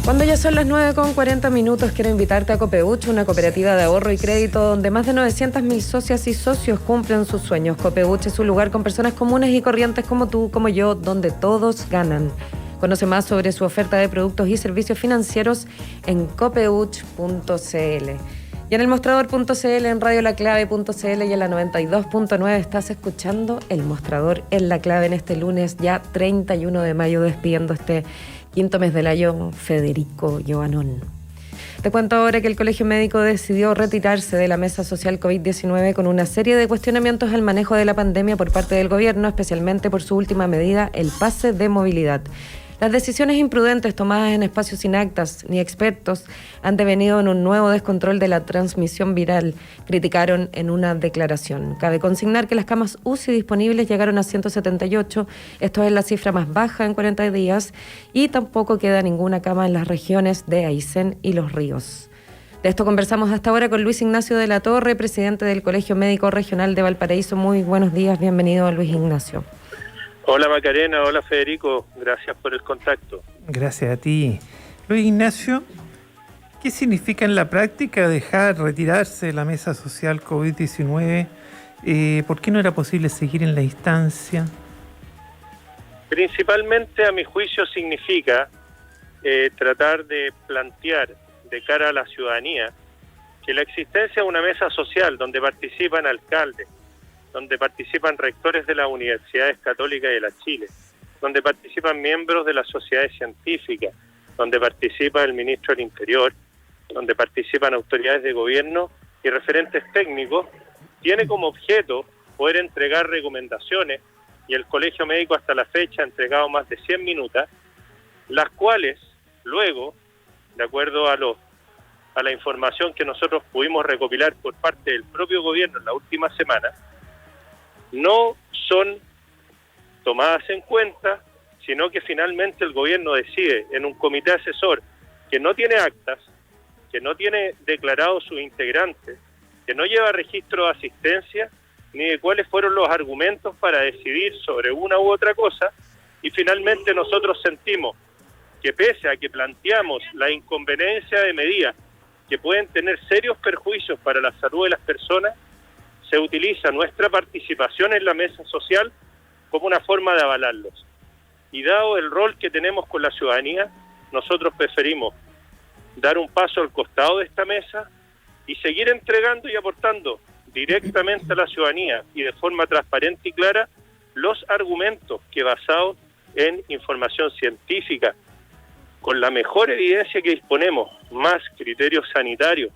Cuando ya son las 9:40, quiero invitarte a Copeuch, una cooperativa de ahorro y crédito donde más de 900.000 socias y socios cumplen sus sueños. Copeuch es un lugar con personas comunes y corrientes como tú, como yo, donde todos ganan. Conoce más sobre su oferta de productos y servicios financieros en copeuch.cl. Y en el mostrador.cl, en radiolaclave.cl y en la 92.9 estás escuchando El Mostrador en La Clave en este lunes, ya 31 de mayo, despidiendo este quinto mes del año, Federico Joanón. Te cuento ahora que el Colegio Médico decidió retirarse de la mesa social COVID-19 con una serie de cuestionamientos al manejo de la pandemia por parte del gobierno, especialmente por su última medida, el pase de movilidad. Las decisiones imprudentes tomadas en espacios sin actas ni expertos han devenido en un nuevo descontrol de la transmisión viral, criticaron en una declaración. Cabe consignar que las camas UCI disponibles llegaron a 178, esto es la cifra más baja en 40 días, y tampoco queda ninguna cama en las regiones de Aysén y Los Ríos. De esto conversamos hasta ahora con Luis Ignacio de la Torre, presidente del Colegio Médico Regional de Valparaíso. Muy buenos días, bienvenido Luis Ignacio. Hola Macarena, hola Federico, gracias por el contacto. Gracias a ti. Luis Ignacio, ¿qué significa en la práctica dejar retirarse de la mesa social COVID-19? ¿Por qué no era posible seguir en la instancia? Principalmente, a mi juicio, significa tratar de plantear de cara a la ciudadanía que la existencia de una mesa social donde participan alcaldes, donde participan rectores de las universidades católicas de la Chile, donde participan miembros de las sociedades científicas, donde participa el ministro del Interior, donde participan autoridades de gobierno y referentes técnicos, tiene como objeto poder entregar recomendaciones, y el Colegio Médico hasta la fecha ha entregado más de 100 minutas, las cuales luego, de acuerdo a la información que nosotros pudimos recopilar por parte del propio gobierno en la última semana, no son tomadas en cuenta, sino que finalmente el gobierno decide en un comité asesor que no tiene actas, que no tiene declarados sus integrantes, que no lleva registro de asistencia, ni de cuáles fueron los argumentos para decidir sobre una u otra cosa, y finalmente nosotros sentimos que pese a que planteamos la inconveniencia de medidas que pueden tener serios perjuicios para la salud de las personas, se utiliza nuestra participación en la mesa social como una forma de avalarlos. Y dado el rol que tenemos con la ciudadanía, nosotros preferimos dar un paso al costado de esta mesa y seguir entregando y aportando directamente a la ciudadanía y de forma transparente y clara los argumentos que, basados en información científica, con la mejor evidencia que disponemos, más criterios sanitarios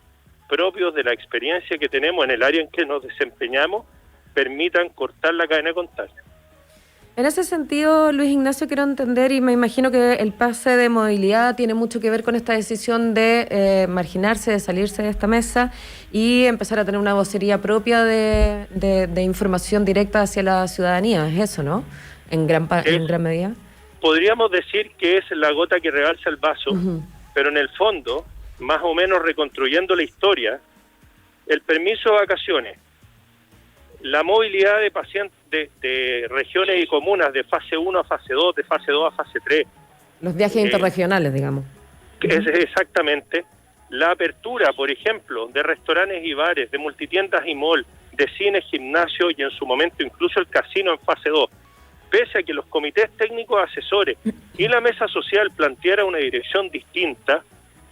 propios de la experiencia que tenemos en el área en que nos desempeñamos, permitan cortar la cadena de contagio. En ese sentido, Luis Ignacio, quiero entender, y me imagino que el pase de movilidad tiene mucho que ver con esta decisión de marginarse, de salirse de esta mesa y empezar a tener una vocería propia de información directa hacia la ciudadanía. Es eso, ¿no? En gran medida. Podríamos decir que es la gota que rebalsa el vaso, pero en el fondo, más o menos reconstruyendo la historia, el permiso de vacaciones, la movilidad de pacientes de regiones y comunas de fase 1 a fase 2, de fase 2 a fase 3. Los viajes interregionales, digamos. Es exactamente. La apertura, por ejemplo, de restaurantes y bares, de multitiendas y mall, de cines, gimnasio y en su momento incluso el casino en fase 2. Pese a que los comités técnicos asesores y la mesa social planteara una dirección distinta,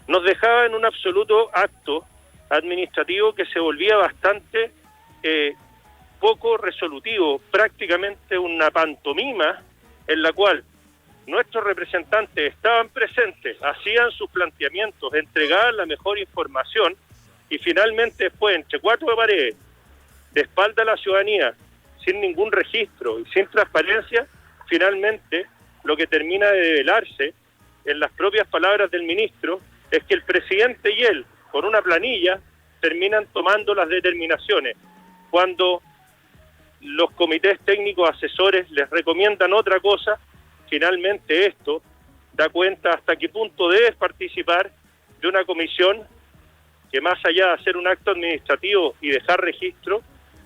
nos dejaba en un absoluto acto administrativo que se volvía bastante poco resolutivo, prácticamente una pantomima en la cual nuestros representantes estaban presentes, hacían sus planteamientos, entregaban la mejor información y finalmente después, entre cuatro paredes, de espalda a la ciudadanía, sin ningún registro y sin transparencia, finalmente lo que termina de develarse, en las propias palabras del ministro, es que el presidente y él, con una planilla, terminan tomando las determinaciones, cuando los comités técnicos asesores les recomiendan otra cosa. Finalmente esto da cuenta hasta qué punto debes participar de una comisión que, más allá de hacer un acto administrativo y dejar registro,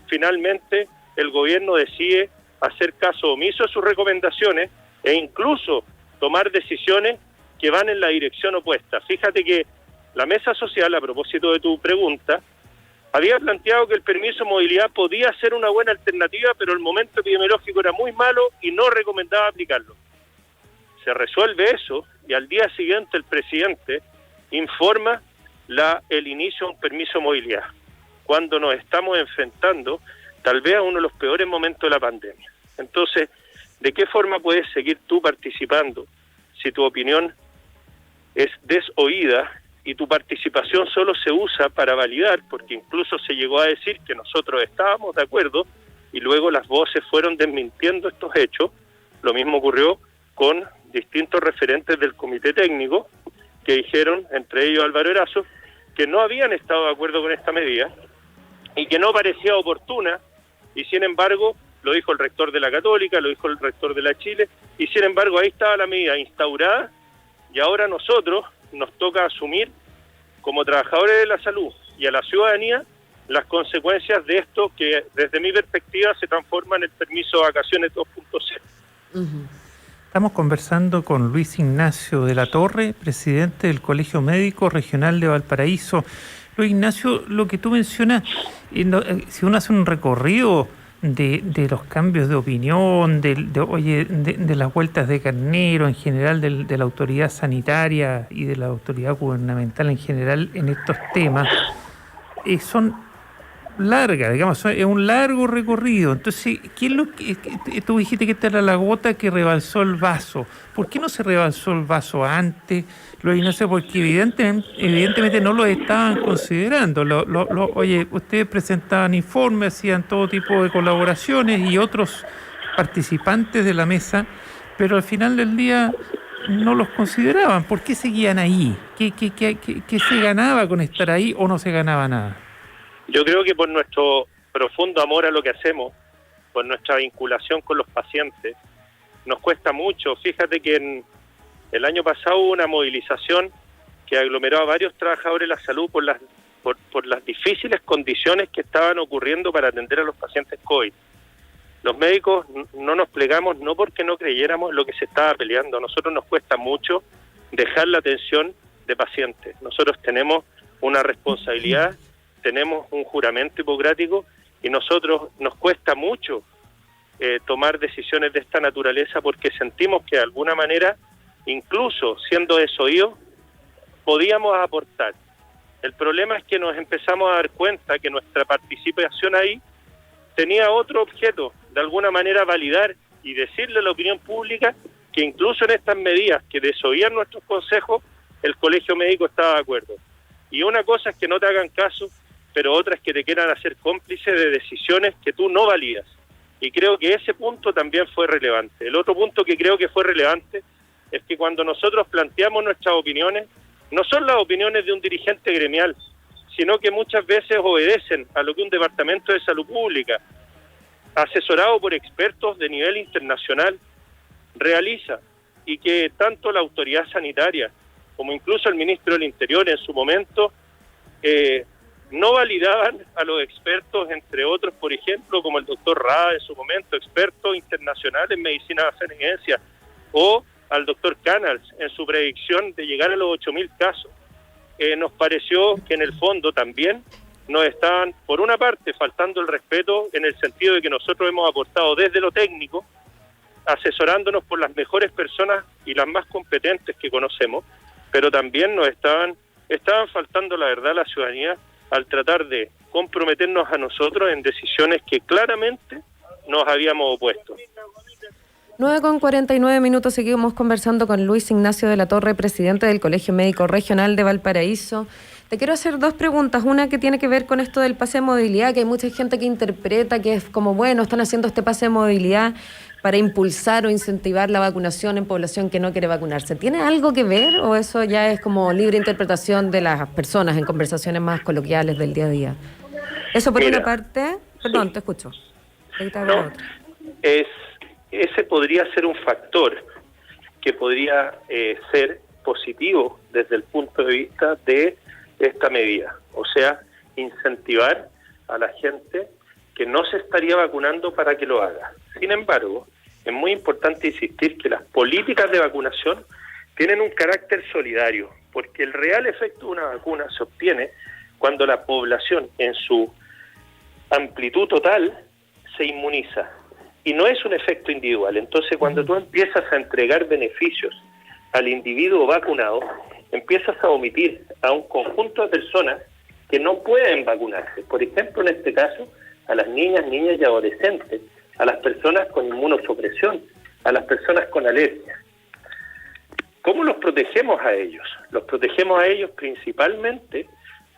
finalmente el gobierno decide hacer caso omiso a sus recomendaciones e incluso tomar decisiones que van en la dirección opuesta. Fíjate que la mesa social, a propósito de tu pregunta, había planteado que el permiso de movilidad podía ser una buena alternativa, pero el momento epidemiológico era muy malo y no recomendaba aplicarlo. Se resuelve eso y al día siguiente el presidente informa el inicio de un permiso de movilidad, cuando nos estamos enfrentando tal vez a uno de los peores momentos de la pandemia. Entonces, ¿de qué forma puedes seguir tú participando si tu opinión es desoída y tu participación solo se usa para validar? Porque incluso se llegó a decir que nosotros estábamos de acuerdo y luego las voces fueron desmintiendo estos hechos. Lo mismo ocurrió con distintos referentes del comité técnico que dijeron, entre ellos Álvaro Erazo, que no habían estado de acuerdo con esta medida y que no parecía oportuna, y sin embargo lo dijo el rector de la Católica, lo dijo el rector de la Chile, y sin embargo ahí estaba la medida instaurada, y ahora nosotros nos toca asumir como trabajadores de la salud y a la ciudadanía las consecuencias de esto que desde mi perspectiva se transforma en el permiso de vacaciones 2.0. Estamos conversando con Luis Ignacio de la Torre, presidente del Colegio Médico Regional de Valparaíso. Luis Ignacio, lo que tú mencionas, si uno hace un recorrido de los cambios de opinión, de las vueltas de carnero en general, de la autoridad sanitaria y de la autoridad gubernamental en general en estos temas, son largas, digamos, es un largo recorrido. Entonces, ¿qué es lo que tú dijiste que esta era la gota que rebalsó el vaso? ¿Por qué no se rebalsó el vaso antes? No sé, porque evidentemente no lo estaban considerando. Ustedes presentaban informes, hacían todo tipo de colaboraciones y otros participantes de la mesa, pero al final del día no los consideraban. ¿Por qué seguían ahí? ¿Qué se ganaba con estar ahí o no se ganaba nada? Yo creo que por nuestro profundo amor a lo que hacemos, por nuestra vinculación con los pacientes, nos cuesta mucho. Fíjate que el año pasado hubo una movilización que aglomeró a varios trabajadores de la salud por las difíciles condiciones que estaban ocurriendo para atender a los pacientes COVID. Los médicos no nos plegamos no porque no creyéramos en lo que se estaba peleando. A nosotros nos cuesta mucho dejar la atención de pacientes. Nosotros tenemos una responsabilidad, tenemos un juramento hipocrático y nos cuesta mucho tomar decisiones de esta naturaleza porque sentimos que de alguna manera, incluso siendo desoídos, podíamos aportar. El problema es que nos empezamos a dar cuenta que nuestra participación ahí tenía otro objeto, de alguna manera validar y decirle a la opinión pública que incluso en estas medidas que desoían nuestros consejos, el Colegio Médico estaba de acuerdo. Y una cosa es que no te hagan caso, pero otra es que te quieran hacer cómplice de decisiones que tú no validas. Y creo que ese punto también fue relevante. El otro punto que creo que fue relevante es que cuando nosotros planteamos nuestras opiniones, no son las opiniones de un dirigente gremial, sino que muchas veces obedecen a lo que un departamento de salud pública, asesorado por expertos de nivel internacional, realiza, y que tanto la autoridad sanitaria como incluso el ministro del Interior en su momento no validaban a los expertos, entre otros, por ejemplo, como el doctor Rada en su momento, experto internacional en medicina de emergencia, o al doctor Canals en su predicción de llegar a los 8.000 casos. Nos pareció que en el fondo también nos estaban, por una parte, faltando el respeto en el sentido de que nosotros hemos aportado desde lo técnico, asesorándonos por las mejores personas y las más competentes que conocemos, pero también nos estaban faltando la verdad a la ciudadanía al tratar de comprometernos a nosotros en decisiones que claramente nos habíamos opuesto. 9:49, seguimos conversando con Luis Ignacio de la Torre, presidente del Colegio Médico Regional de Valparaíso. Te quiero hacer dos preguntas, una que tiene que ver con esto del pase de movilidad, que hay mucha gente que interpreta que es como, bueno, están haciendo este pase de movilidad para impulsar o incentivar la vacunación en población que no quiere vacunarse. ¿Tiene algo que ver o eso ya es como libre interpretación de las personas en conversaciones más coloquiales del día a día? Eso por una parte. Perdón, sí. Te escucho. No, ese podría ser un factor que podría ser positivo desde el punto de vista de esta medida. O sea, incentivar a la gente que no se estaría vacunando para que lo haga. Sin embargo, es muy importante insistir que las políticas de vacunación tienen un carácter solidario, porque el real efecto de una vacuna se obtiene cuando la población en su amplitud total se inmuniza, y no es un efecto individual. Entonces, cuando tú empiezas a entregar beneficios al individuo vacunado, empiezas a omitir a un conjunto de personas que no pueden vacunarse. Por ejemplo, en este caso, a las niñas y adolescentes, a las personas con inmunosupresión, a las personas con alergia. ¿Cómo los protegemos a ellos? Los protegemos a ellos principalmente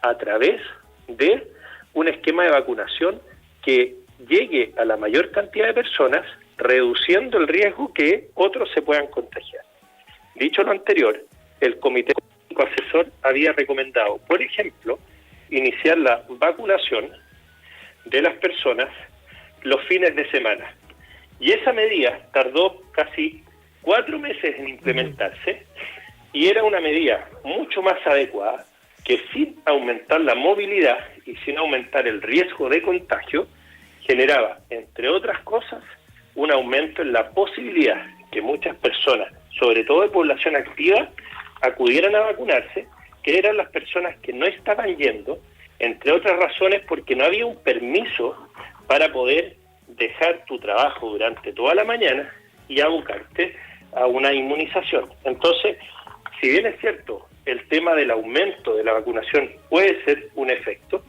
a través de un esquema de vacunación que llegue a la mayor cantidad de personas, reduciendo el riesgo que otros se puedan contagiar. Dicho lo anterior, el Comité Asesor había recomendado, por ejemplo, iniciar la vacunación de las personas los fines de semana. Y esa medida tardó casi 4 meses en implementarse, y era una medida mucho más adecuada, que sin aumentar la movilidad y sin aumentar el riesgo de contagio, generaba, entre otras cosas, un aumento en la posibilidad que muchas personas, sobre todo de población activa, acudieran a vacunarse, que eran las personas que no estaban yendo, entre otras razones porque no había un permiso para poder dejar tu trabajo durante toda la mañana y abocarte a una inmunización. Entonces, si bien es cierto, el tema del aumento de la vacunación puede ser un efecto,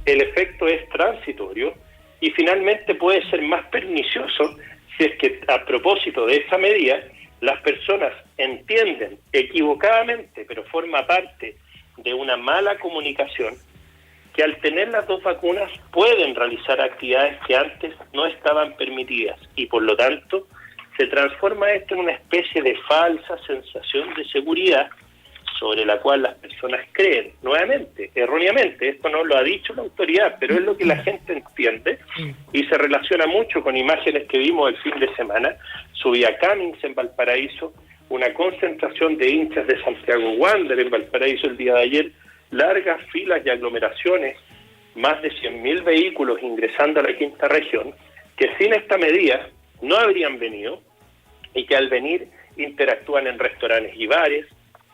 el efecto es transitorio y finalmente puede ser más pernicioso si es que, a propósito de esa medida, las personas entienden equivocadamente, pero forma parte de una mala comunicación, que al tener las 2 vacunas pueden realizar actividades que antes no estaban permitidas, y por lo tanto se transforma esto en una especie de falsa sensación de seguridad sobre la cual las personas creen, nuevamente, erróneamente. Esto no lo ha dicho la autoridad, pero es lo que la gente entiende, y se relaciona mucho con imágenes que vimos el fin de semana. Subía Cummings en Valparaíso, una concentración de hinchas de Santiago Wander en Valparaíso el día de ayer, largas filas y aglomeraciones, más de 100.000 vehículos ingresando a la quinta región, que sin esta medida no habrían venido, y que al venir interactúan en restaurantes y bares,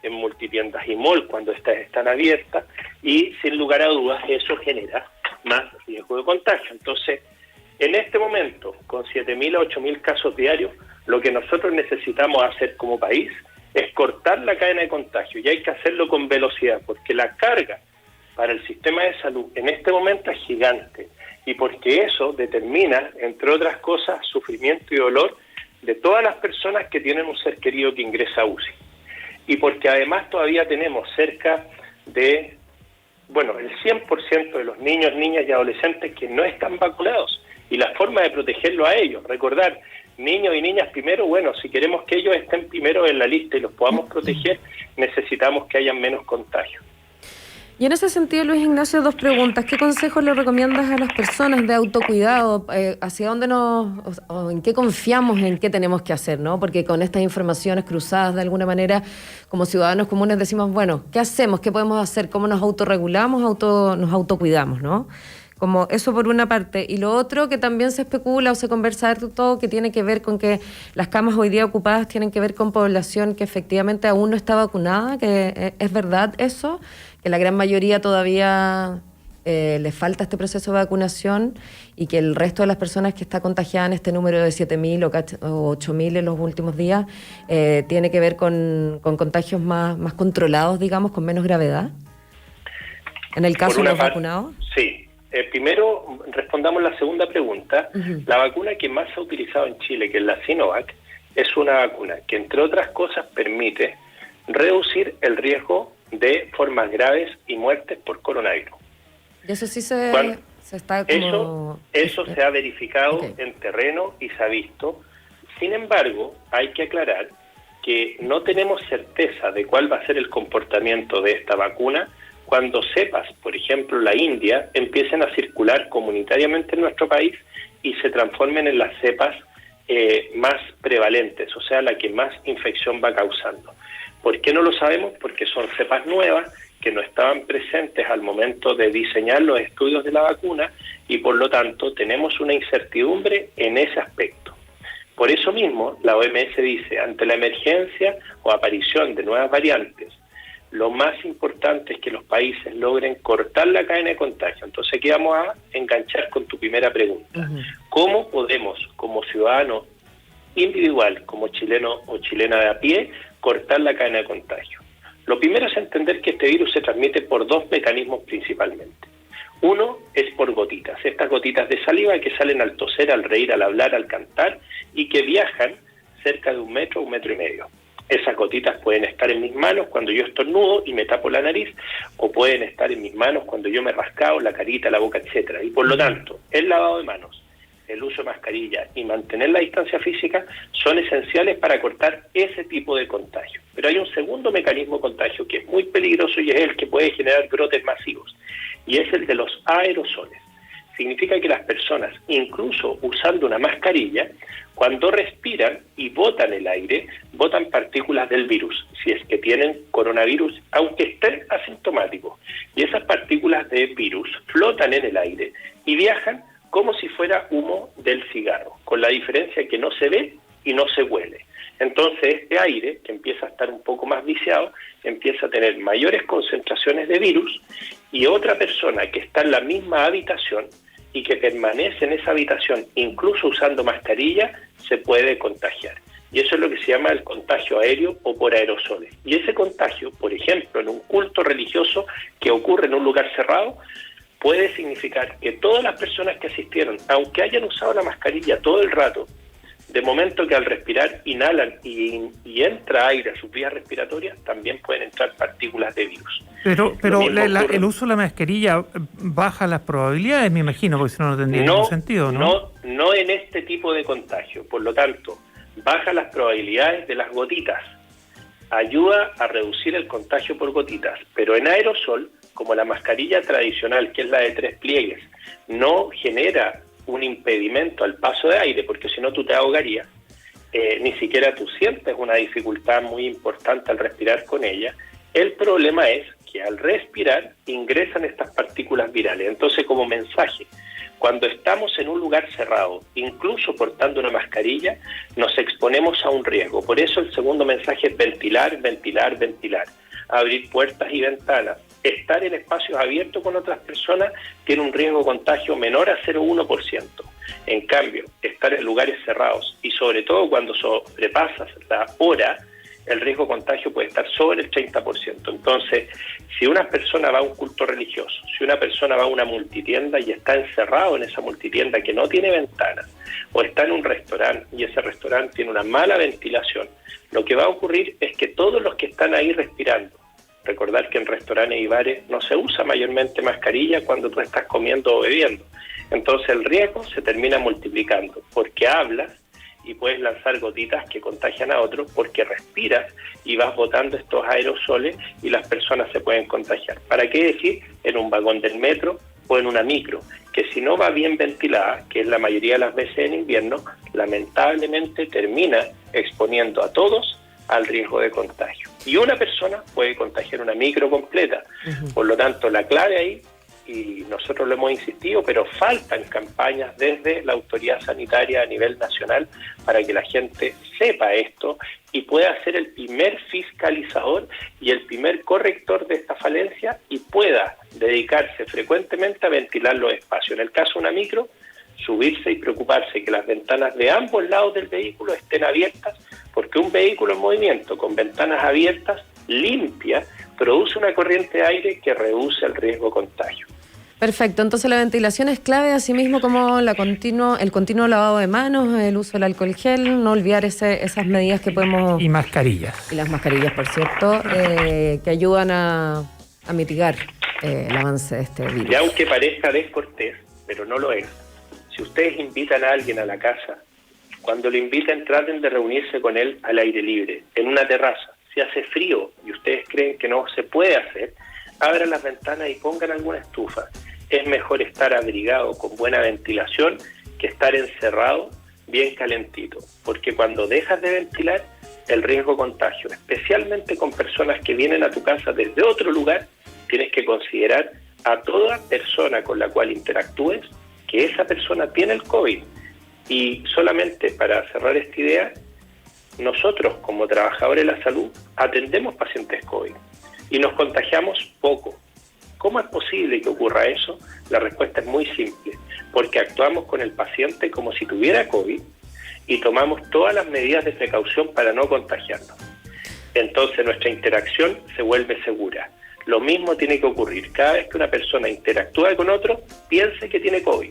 en multitiendas y mall cuando estas están abiertas, y sin lugar a dudas eso genera más riesgo de contagio. Entonces, en este momento, con 7.000 a 8.000 casos diarios, lo que nosotros necesitamos hacer como país es cortar la cadena de contagio, y hay que hacerlo con velocidad, porque la carga para el sistema de salud en este momento es gigante, y porque eso determina, entre otras cosas, sufrimiento y dolor de todas las personas que tienen un ser querido que ingresa a UCI. Y porque además todavía tenemos cerca de, el 100% de los niños, niñas y adolescentes que no están vacunados, y la forma de protegerlo a ellos, recordar, niños y niñas primero, si queremos que ellos estén primero en la lista y los podamos proteger, necesitamos que haya menos contagios. Y en ese sentido, Luis Ignacio, 2 preguntas. ¿Qué consejos le recomiendas a las personas de autocuidado? ¿Hacia dónde o en qué confiamos, en qué tenemos que hacer, ¿no? Porque con estas informaciones cruzadas, de alguna manera, como ciudadanos comunes decimos, ¿qué hacemos? ¿Qué podemos hacer? ¿Cómo nos autorregulamos? Nos autocuidamos, ¿no? Como eso por una parte. Y lo otro que también se especula o se conversa de todo, que tiene que ver con que las camas hoy día ocupadas tienen que ver con población que efectivamente aún no está vacunada, que es verdad eso, que la gran mayoría todavía les falta este proceso de vacunación, y que el resto de las personas que está contagiada en este número de 7.000 o 8.000 en los últimos días tiene que ver con contagios más controlados, digamos, con menos gravedad. En el caso de los vacunados. Sí. Primero, respondamos la segunda pregunta. La vacuna que más se ha utilizado en Chile, que es la Sinovac, es una vacuna que, entre otras cosas, permite reducir el riesgo de formas graves y muertes por coronavirus. Y eso sí se está como... Eso se ha verificado en terreno y se ha visto. Sin embargo, hay que aclarar que no tenemos certeza de cuál va a ser el comportamiento de esta vacuna cuando cepas, por ejemplo, la India, empiecen a circular comunitariamente en nuestro país y se transformen en las cepas más prevalentes, o sea, la que más infección va causando. ¿Por qué no lo sabemos? Porque son cepas nuevas que no estaban presentes al momento de diseñar los estudios de la vacuna, y por lo tanto tenemos una incertidumbre en ese aspecto. Por eso mismo, la OMS dice, ante la emergencia o aparición de nuevas variantes, lo más importante es que los países logren cortar la cadena de contagio. Entonces aquí vamos a enganchar con tu primera pregunta. ¿Cómo podemos, como ciudadano individual, como chileno o chilena de a pie, cortar la cadena de contagio? Lo primero es entender que este virus se transmite por dos mecanismos principalmente. Uno es por gotitas, estas gotitas de saliva que salen al toser, al reír, al hablar, al cantar y que viajan cerca de 1 metro, 1,5 metros. Esas gotitas pueden estar en mis manos cuando yo estornudo y me tapo la nariz, o pueden estar en mis manos cuando yo me rascao la carita, la boca, etcétera. Y por lo tanto, el lavado de manos, el uso de mascarilla y mantener la distancia física son esenciales para cortar ese tipo de contagio. Pero hay un segundo mecanismo de contagio que es muy peligroso y es el que puede generar brotes masivos, y es el de los aerosoles. Significa que las personas, incluso usando una mascarilla, cuando respiran y botan el aire, botan partículas del virus, si es que tienen coronavirus, aunque estén asintomáticos. Y esas partículas de virus flotan en el aire y viajan como si fuera humo del cigarro, con la diferencia que no se ve y no se huele. Entonces este aire, que empieza a estar un poco más viciado, empieza a tener mayores concentraciones de virus, y otra persona que está en la misma habitación y que permanece en esa habitación, incluso usando mascarilla, se puede contagiar. Y eso es lo que se llama el contagio aéreo o por aerosoles. Y ese contagio, por ejemplo, en un culto religioso que ocurre en un lugar cerrado, puede significar que todas las personas que asistieron, aunque hayan usado la mascarilla todo el rato, de momento que al respirar inhalan y entra aire a sus vías respiratorias, también pueden entrar partículas de virus. Pero el uso de la mascarilla baja las probabilidades, me imagino, porque si no, no tendría ningún sentido, ¿no? No en este tipo de contagio. Por lo tanto, baja las probabilidades de las gotitas. Ayuda a reducir el contagio por gotitas. Pero en aerosol, como la mascarilla tradicional, que es la de 3 pliegues, no genera un impedimento al paso de aire, porque si no tú te ahogarías, ni siquiera tú sientes una dificultad muy importante al respirar con ella. El problema es que al respirar ingresan estas partículas virales. Entonces, como mensaje, cuando estamos en un lugar cerrado, incluso portando una mascarilla, nos exponemos a un riesgo. Por eso el segundo mensaje es ventilar, ventilar, ventilar. Abrir puertas y ventanas. Estar en espacios abiertos con otras personas tiene un riesgo de contagio menor a 0,1%. En cambio, estar en lugares cerrados y sobre todo cuando sobrepasas la hora, el riesgo de contagio puede estar sobre el 30%. Entonces, si una persona va a un culto religioso, si una persona va a una multitienda y está encerrado en esa multitienda que no tiene ventanas, o está en un restaurante y ese restaurante tiene una mala ventilación, lo que va a ocurrir es que todos los que están ahí respirando, recordar que en restaurantes y bares no se usa mayormente mascarilla cuando tú estás comiendo o bebiendo. Entonces el riesgo se termina multiplicando porque hablas y puedes lanzar gotitas que contagian a otros, porque respiras y vas botando estos aerosoles y las personas se pueden contagiar. ¿Para qué decir? En un vagón del metro o en una micro, que si no va bien ventilada, que es la mayoría de las veces en invierno, lamentablemente termina exponiendo a todos al riesgo de contagio. Y una persona puede contagiar una micro completa. Por lo tanto, la clave ahí, y nosotros lo hemos insistido, pero faltan campañas desde la autoridad sanitaria a nivel nacional para que la gente sepa esto y pueda ser el primer fiscalizador y el primer corrector de esta falencia y pueda dedicarse frecuentemente a ventilar los espacios. En el caso de una micro, subirse y preocuparse que las ventanas de ambos lados del vehículo estén abiertas, porque un vehículo en movimiento con ventanas abiertas, limpia, produce una corriente de aire que reduce el riesgo de contagio. Perfecto, entonces la ventilación es clave, asimismo como el continuo lavado de manos, el uso del alcohol gel, no olvidar esas medidas que podemos... Y mascarillas. Y las mascarillas, por cierto, que ayudan a mitigar el avance de este virus. Y aunque parezca descortés, pero no lo es, si ustedes invitan a alguien a la casa, cuando lo inviten traten de reunirse con él al aire libre, en una terraza. Si hace frío y ustedes creen que no se puede hacer, abran las ventanas y pongan alguna estufa. Es mejor estar abrigado con buena ventilación que estar encerrado bien calentito, porque cuando dejas de ventilar, el riesgo de contagio, especialmente con personas que vienen a tu casa desde otro lugar, tienes que considerar a toda persona con la cual interactúes que esa persona tiene el COVID. Y solamente para cerrar esta idea, nosotros como trabajadores de la salud atendemos pacientes COVID y nos contagiamos poco. ¿Cómo es posible que ocurra eso? La respuesta es muy simple, porque actuamos con el paciente como si tuviera COVID y tomamos todas las medidas de precaución para no contagiarnos. Entonces nuestra interacción se vuelve segura. Lo mismo tiene que ocurrir. Cada vez que una persona interactúa con otro, piense que tiene COVID.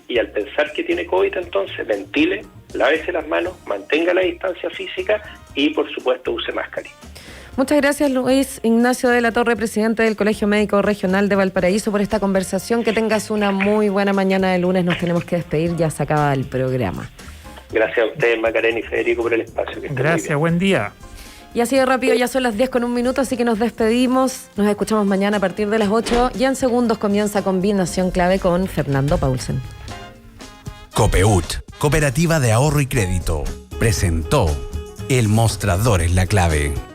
Y al pensar que tiene COVID, entonces ventile, lávese las manos, mantenga la distancia física y, por supuesto, use mascarilla. Muchas gracias, Luis Ignacio de la Torre, presidente del Colegio Médico Regional de Valparaíso, por esta conversación. Que tengas una muy buena mañana de lunes. Nos tenemos que despedir, ya se acaba el programa. Gracias a ustedes, Macarena y Federico, por el espacio. Gracias, buen día. Y así de rápido, ya son las 10:01, así que nos despedimos. Nos escuchamos mañana a partir de las 8 y en segundos comienza Combinación Clave con Fernando Paulsen. Copeut, Cooperativa de Ahorro y Crédito, presentó El Mostrador es la Clave.